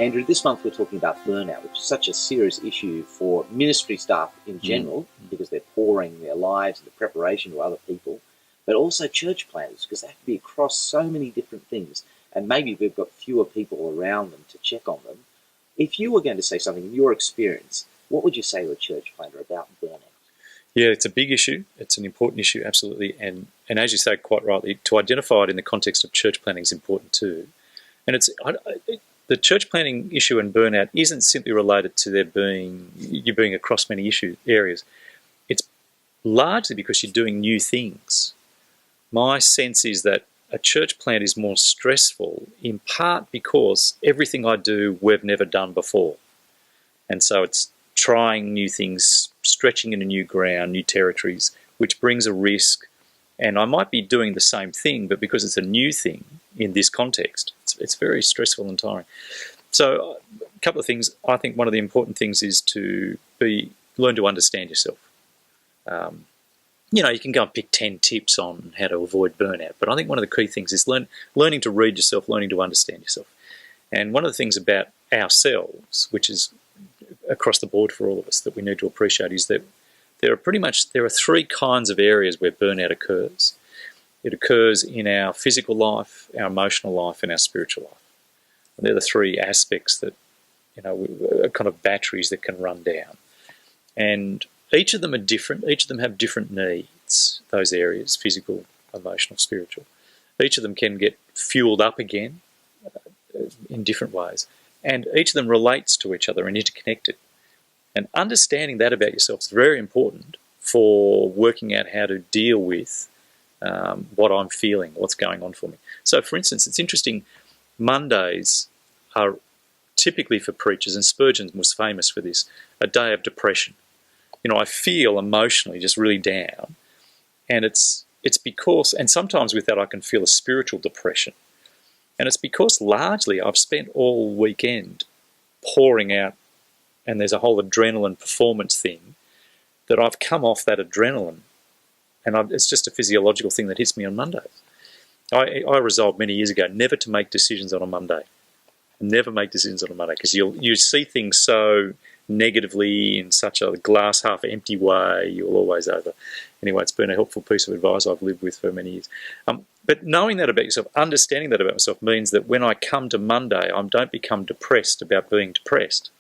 Andrew, this month we're talking about burnout, which is such a serious issue for ministry staff in general, because they're pouring their lives into preparation to other people, but also church planners, because they have to be across so many different things, and maybe we've got fewer people around them to check on them. If you were going to say something in your experience, what would you say to a church planner about burnout? Yeah, it's a big issue. It's an important issue, absolutely. And as you say quite rightly, to identify it in the context of church planning is important too. And the church planning issue and burnout isn't simply related to you being across many areas. It's largely because you're doing new things. My sense is that a church plant is more stressful in part because everything I do we've never done before. And so it's trying new things, stretching into new ground, new territories, which brings a risk. And I might be doing the same thing, but because it's a new thing in this context, it's very stressful and tiring. So a couple of things. I think one of the important things is to learn to understand yourself. You can go and pick 10 tips on how to avoid burnout, but I think one of the key things is learning to read yourself, learning to understand yourself. And one of the things about ourselves, which is across the board for all of us that we need to appreciate, is that there are three kinds of areas where burnout occurs. It occurs in our physical life, our emotional life, and our spiritual life. And they're the three aspects that, are kind of batteries that can run down. And each of them are different. Each of them have different needs, those areas, physical, emotional, spiritual. Each of them can get fueled up again in different ways. And each of them relates to each other and interconnected. And understanding that about yourself is very important for working out how to deal with what I'm feeling, what's going on for me. So, for instance, it's interesting, Mondays are typically for preachers, and Spurgeon was famous for this, a day of depression. I feel emotionally just really down, and it's because, and sometimes with that I can feel a spiritual depression. And it's because largely I've spent all weekend pouring out, and there's a whole adrenaline performance thing, that I've come off that adrenaline, and it's just a physiological thing that hits me on Mondays. I resolved many years ago never to make decisions on a Monday. Never make decisions on a Monday, because you see things so negatively in such a glass half empty way, you'll always over. Anyway, it's been a helpful piece of advice I've lived with for many years. But knowing that about yourself, understanding that about myself, means that when I come to Monday, I don't become depressed about being depressed.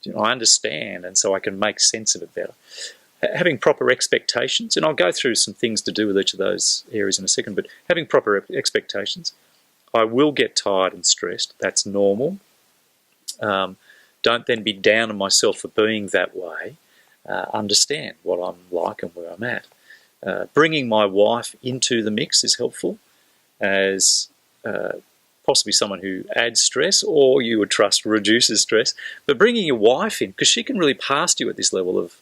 I understand, and so I can make sense of it better. Having proper expectations, and I'll go through some things to do with each of those areas in a second, but having proper expectations. I will get tired and stressed. That's normal. Don't then be down on myself for being that way. Understand what I'm like and where I'm at. Bringing my wife into the mix is helpful as possibly someone who adds stress, or you would trust reduces stress. But bringing your wife in, because she can really pass you at this level of,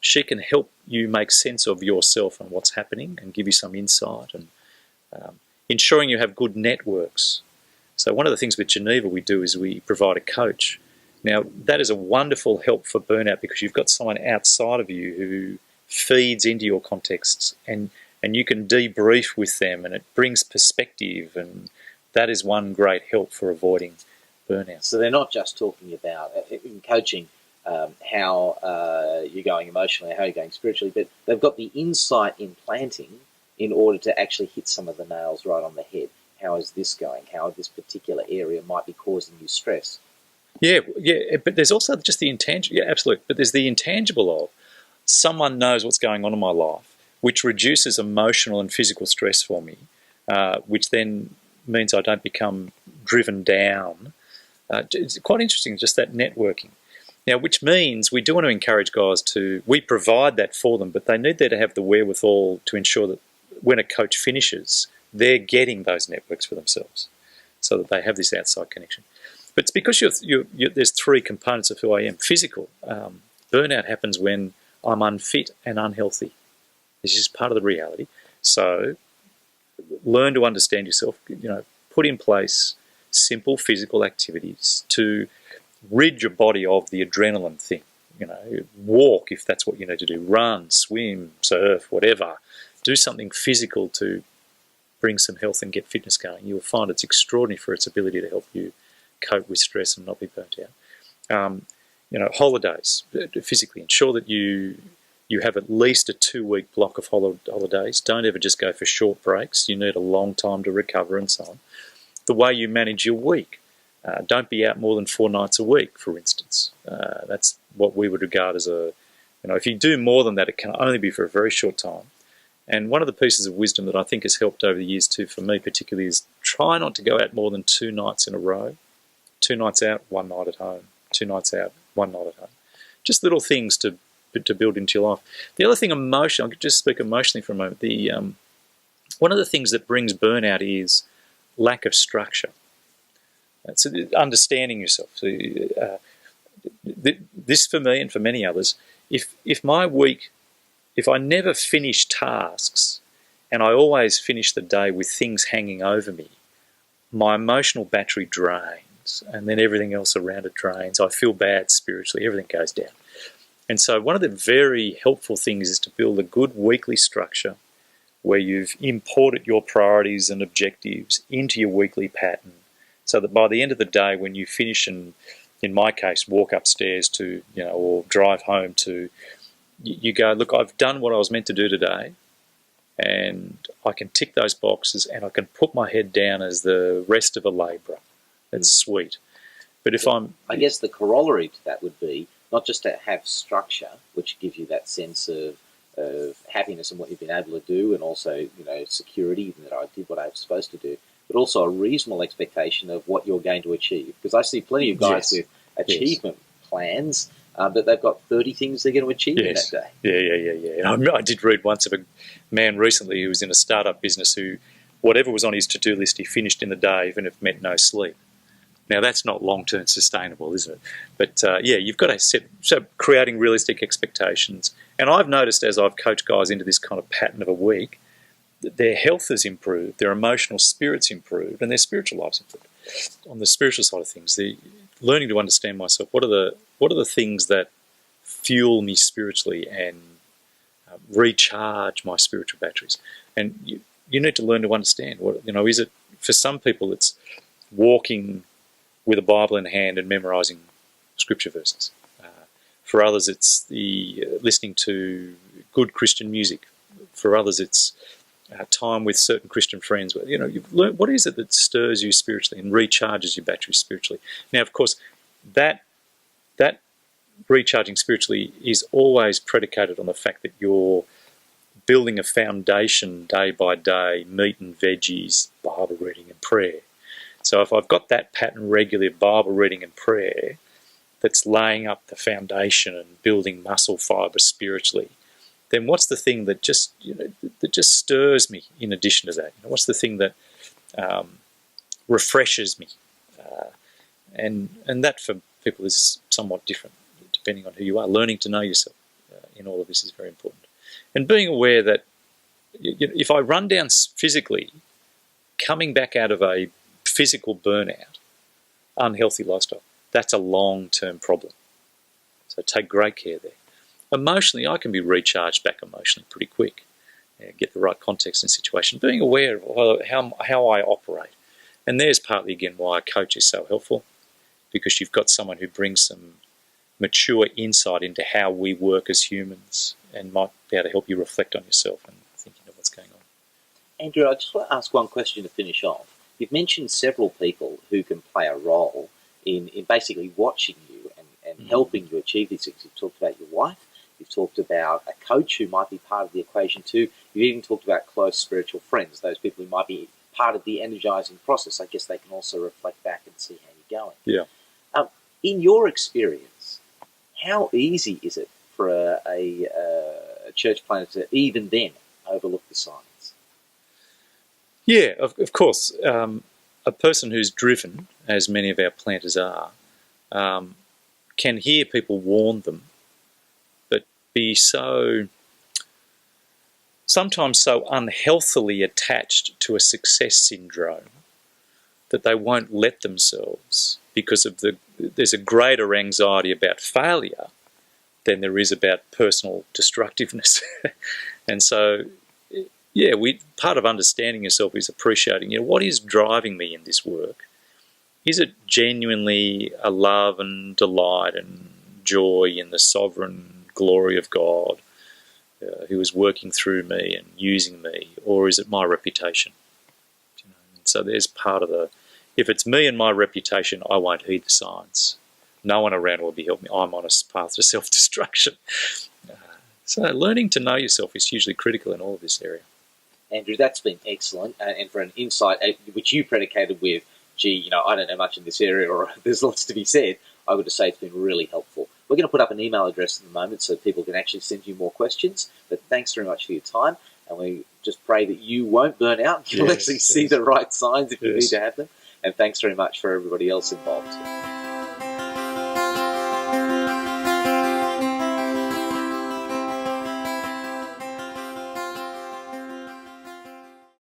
she can help you make sense of yourself and what's happening and give you some insight, and ensuring you have good networks. So one of the things with Geneva we do is we provide a coach. Now, that is a wonderful help for burnout, because you've got someone outside of you who feeds into your contexts, and you can debrief with them, and it brings perspective, and that is one great help for avoiding burnout. So they're not just talking about, in coaching, how you're going emotionally, how you're going spiritually, but they've got the insight in planting in order to actually hit some of the nails right on the head. How is this going? How this particular area might be causing you stress? Yeah, but there's also just the intangible. Yeah, absolutely. But there's the intangible of someone knows what's going on in my life, which reduces emotional and physical stress for me, which then means I don't become driven down. It's quite interesting, just that networking. Now, which means we do want to encourage guys we provide that for them, but they need there to have the wherewithal to ensure that when a coach finishes, they're getting those networks for themselves so that they have this outside connection. But it's because there's three components of who I am. Physical. Burnout happens when I'm unfit and unhealthy. This is part of the reality. So learn to understand yourself. Put in place simple physical activities to rid your body of the adrenaline thing. Walk if that's what you need to do. Run, swim, surf, whatever. Do something physical to bring some health and get fitness going. You'll find it's extraordinary for its ability to help you cope with stress and not be burnt out. Holidays, physically, ensure that you have at least a 2-week block of holidays. Don't ever just go for short breaks. You need a long time to recover and so on. The way you manage your week. Don't be out more than 4 nights a week, for instance. That's what we would regard as if you do more than that, it can only be for a very short time. And one of the pieces of wisdom that I think has helped over the years too, for me particularly, is try not to go out more than 2 nights in a row. 2 nights out, 1 night at home. 2 nights out, 1 night at home. Just little things to build into your life. The other thing, emotion. I'll just speak emotionally for a moment. One of the things that brings burnout is lack of structure. So understanding yourself. So, this for me and for many others, if my week, if I never finish tasks and I always finish the day with things hanging over me, my emotional battery drains and then everything else around it drains. I feel bad spiritually, everything goes down. And so one of the very helpful things is to build a good weekly structure where you've imported your priorities and objectives into your weekly pattern, so that by the end of the day, when you finish and, in my case, walk upstairs to, or drive home to, you go, look, I've done what I was meant to do today, and I can tick those boxes and I can put my head down as the rest of a labourer. That's sweet. But I guess the corollary to that would be not just to have structure, which gives you that sense of happiness in what you've been able to do, and also, security, that I did what I was supposed to do, but also a reasonable expectation of what you're going to achieve. Because I see plenty of guys with achievement plans, but they've got 30 things they're going to achieve in that day. Yeah. I did read once of a man recently who was in a startup business who, whatever was on his to-do list, he finished in the day, even if it meant no sleep. Now, that's not long-term sustainable, isn't it? But, you've got to creating realistic expectations. And I've noticed as I've coached guys into this kind of pattern of a week, that their health has improved, their emotional spirits improved, and their spiritual lives improved. On the spiritual side of things, the learning to understand myself, what are the things that fuel me spiritually and recharge my spiritual batteries? And you need to learn to understand is it, for some people it's walking with a Bible in hand and memorizing scripture verses. For others, it's the listening to good Christian music. For others, it's time with certain Christian friends. You've learned what is it that stirs you spiritually and recharges your battery spiritually. Now, of course, that recharging spiritually is always predicated on the fact that you're building a foundation day by day, meat and veggies, Bible reading and prayer. So if I've got that pattern regularly of Bible reading and prayer that's laying up the foundation and building muscle fibre spiritually, then what's the thing that just stirs me in addition to that? What's the thing that refreshes me? And that for people is somewhat different depending on who you are. Learning to know yourself in all of this is very important. And being aware that if I run down physically, coming back out of a physical burnout, unhealthy lifestyle, that's a long-term problem. So take great care there. Emotionally, I can be recharged back emotionally pretty quick. Get the right context and situation. Being aware of how I operate. And there's partly, again, why a coach is so helpful, because you've got someone who brings some mature insight into how we work as humans and might be able to help you reflect on yourself and thinking of what's going on. Andrew, I just want to ask one question to finish off. You've mentioned several people who can play a role in basically watching you and helping you achieve these things. You've talked about your wife. You've talked about a coach who might be part of the equation too. You've even talked about close spiritual friends, those people who might be part of the energizing process. I guess they can also reflect back and see how you're going. Yeah. In your experience, how easy is it for a church planter to even then overlook the signs? Yeah, of course. A person who's driven, as many of our planters are, can hear people warn them, but be sometimes so unhealthily attached to a success syndrome that they won't let themselves, because of there's a greater anxiety about failure than there is about personal destructiveness. And so, part of understanding yourself is appreciating, what is driving me in this work? Is it genuinely a love and delight and joy in the sovereign glory of God who is working through me and using me, or is it my reputation? And so there's part of the, if it's me and my reputation, I won't heed the signs. No one around will be helping me. I'm on a path to self-destruction. So learning to know yourself is hugely critical in all of this area. Andrew, that's been excellent, and for an insight which you predicated with, gee, I don't know much in this area, or there's lots to be said, I would say it's been really helpful. We're going to put up an email address in the moment so people can actually send you more questions, but thanks very much for your time, and we just pray that you won't burn out. You'll actually see the right signs if you need to have them, and thanks very much for everybody else involved.